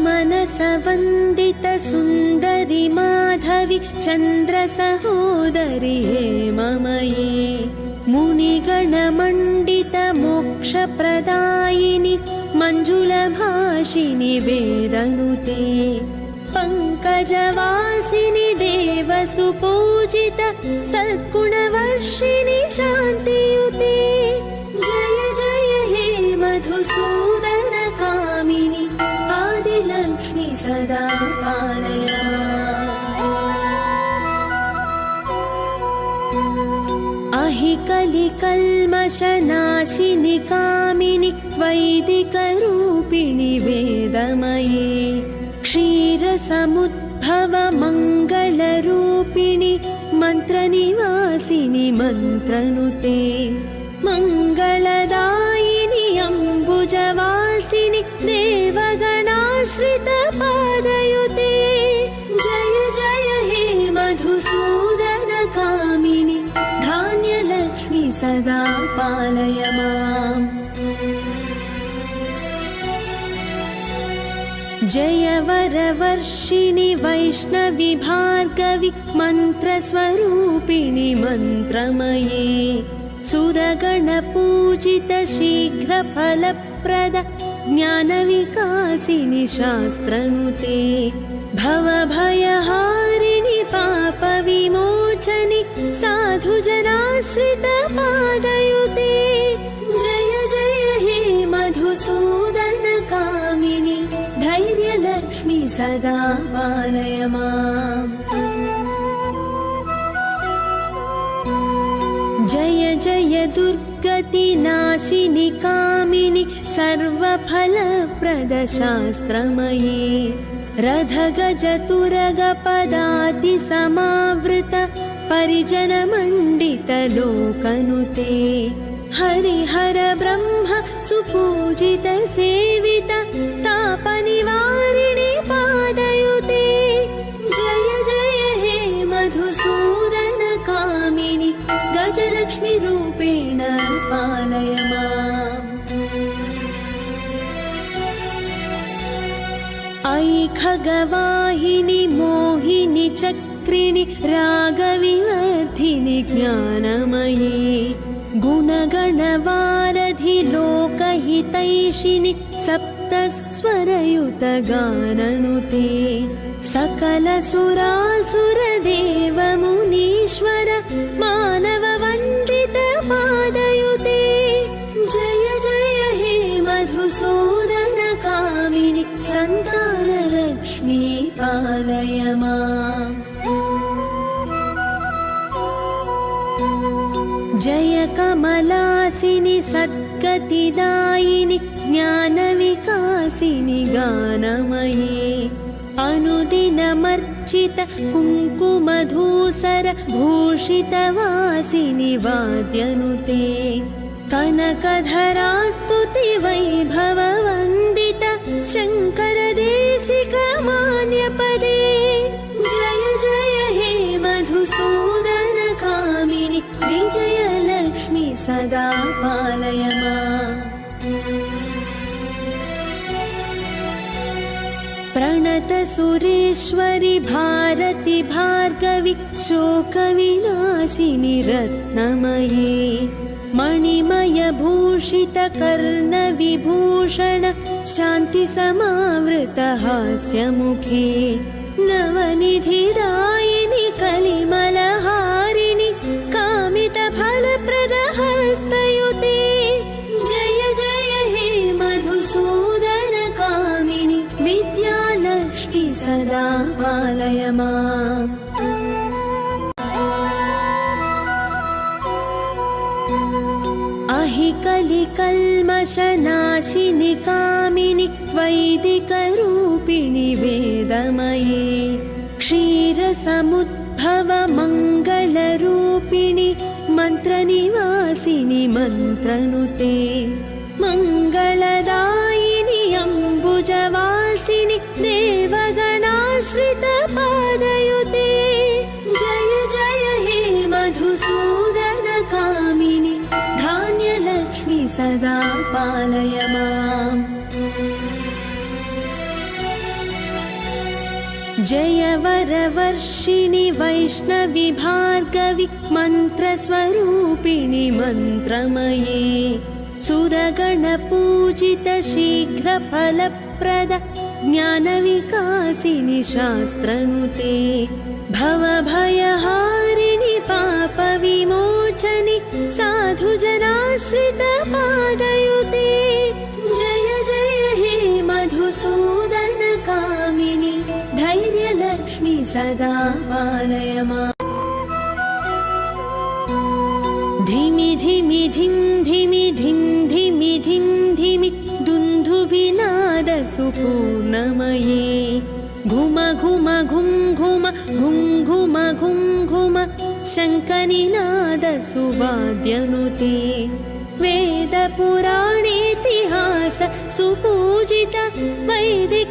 मनसवन्दितसुन्दरि माधवि चन्द्रसहोदरि हेममये मुनिगणमण्डितमोक्षप्रदायिनि मञ्जुलभाषिनि वेदनुते पङ्कजवासिनि देवसुपूजित सद्गुणवर्षिणि शान्तियुते जय जय हे मधुसूदनकामिनि आदिलक्ष्मि सदा पालय अहिकलिकल्मषनाशिनि कामिनि वैदिकरूपिणि वेदमये क्षीरसमुद्भव मङ्गलरूपिणि मन्त्रनिवासिनि मन्त्रनुते मङ्गलदायिनि अम्बुजवासिनि देवगणाश्रितपादयुते जय जय हे मधुसूदनकामिनि धान्यलक्ष्मि सदा पालय माम् जय वरवर्षिणि वैष्णवि भार्गवि मन्त्रस्वरूपिणि मन्त्रमये सुरगणपूजित शीघ्रफलप्रद ज्ञानविकासिनि शास्त्रनुते भवभयहारिणि पापविमोचनि साधुजनाश्रितपादयुते जय जय हे मधुसूदनकामिनि धैर्यलक्ष्मि सदा पालय माम् जय जय दुर्गतिनाशिनि कामिनि सर्वफलप्रद शास्त्रमये रथगजतुरगपदातिसमावृत परिजनमण्डितलोकनुते हरिहर ब्रह्म सुपूजित सेवित तापनिवारिणि पादयुते जय जय हे मधुसूदनकामिनि गजलक्ष्मि रूपेण पालय माम् अयि खगवाहिनि मोहिनि चक्रिणि रागविवर्धिनि ज्ञानमये गुणगणवारधि लोकहितैषिणि सप्तस्वरयुतगाननुते सकलसुरासुरदेवमुनीश्वर मानववन्दितपादयुते जय जय हे मधुसूदनकामिनि सन्तानलक्ष्मी पालय माम् जय कमलासिनि सद्गतिदायिनि ज्ञानविकासिनि गानमये अनुदिनमर्चित कुङ्कुमधूसर भूषितवासिनि वाद्यनुते कनकधरास्तुति वैभववन्दित शङ्करदेशिक मान्यपदे जय जय हे मधुसूदनकामिनि विजयलक्ष्मि सदा पालय माम् प्रणत सुरेश्वरि भारति भार्गवि शोकविनाशिनि रत्नमये मणिमय भूषित कर्णविभूषण शान्तिसमावृत हास्यमुखे नवनिधिदायिनि कलिमलहारिणि कामितफलप्रद हस्तयुते जय जय हे मधुसूदनकामिनि विद्यालक्ष्मि सदा पालय माम् अहिकलिकल्मषनाशिनि कामिनि वैदिकरूपिणि वेदमये क्षीरसमुद्भव मङ्गलरूपिणि मन्त्रनिवासिनि मन्त्रनुते मङ्गलदायिनि अम्बुजवासिनि देवगणाश्रितपादयुते जय जय हे मधुसूदनकामिनि धान्यलक्ष्मि सदा पालय माम् जय वरवर्षिणि वैष्णवि भार्गवि मन्त्रस्वरूपिणि मन्त्रमये सुरगणपूजित शीघ्रफलप्रद ज्ञानविकासिनि शास्त्रनुते भवभयहारिणि पापविमोचनि साधुजनाश्रितपादयुते जय जय हे मधुसूदनकामिनि धैर्यलक्ष्मि सदा पालय माम् धिमि धिमि धिं धिमि धिं धिमि धिं धिमि दुन्दुभिनादसुपूर्णमये घुम घुम घुं घुम घुं घुम घुं घुम शङ्खनिनादसुवाद्यनुते वेदपुराणेतिहास सुपूजित वैदिक